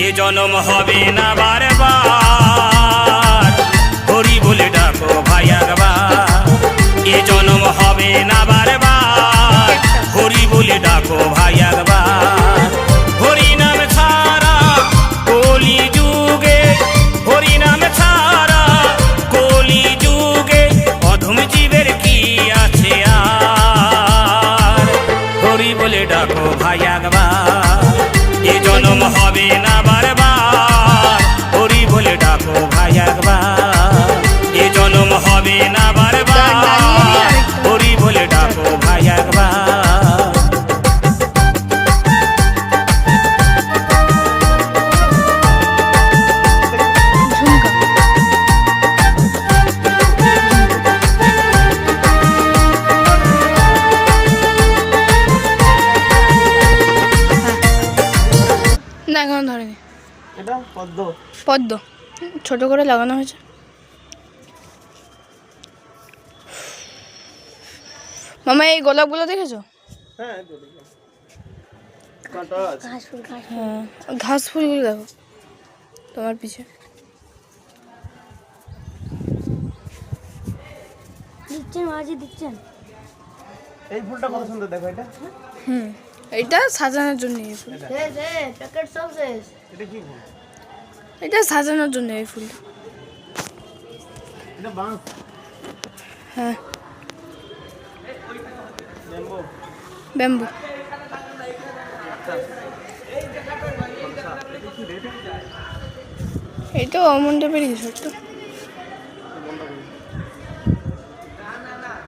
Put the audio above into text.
এ জনম হবে না বারবার, হরি বলে ডাকো ভাই একবার। এ জনম হবে না বারবার, হরি বলে ডাকো ভাই একবার। হরি নাম ছাড়া কলি যুগে, হরি নাম ছাড়া কলি যুগে অধম জীবের কি আছে আর। হরি বলে ডাকো ভাই একবার, এ জনম হবে না বারবার, হরি বলে ডাকো ভাই একবার। এ জনম হবে না বারবার, হরি বলে ডাকো ভাই একবার। না এখন ধরেনি, এটা পদ্ম। পদ্ম ছোট করে লাগানো হয়েছে। মামা এই গোলাপগুলো দেখেছো? হ্যাঁ কাঁটা আছে। হ্যাঁ ঘাস ফুলগুলো দেখো তোমার পিছে। দিচ্ছেন মাঝে দিচ্ছেন। এই ফুলটা কত সুন্দর, দেখো এটা। এটা সাজানোর জন্য এই ফুল। প্যাকেট সব শেষ। এটা কি ফুল? এটা সাজানোর জন্য এই ফুল। এটা বাঁশ। হ্যাঁ ব্যাম্বো। ব্যাম্বু। এইটা অমন টাইপের কিছু একটা।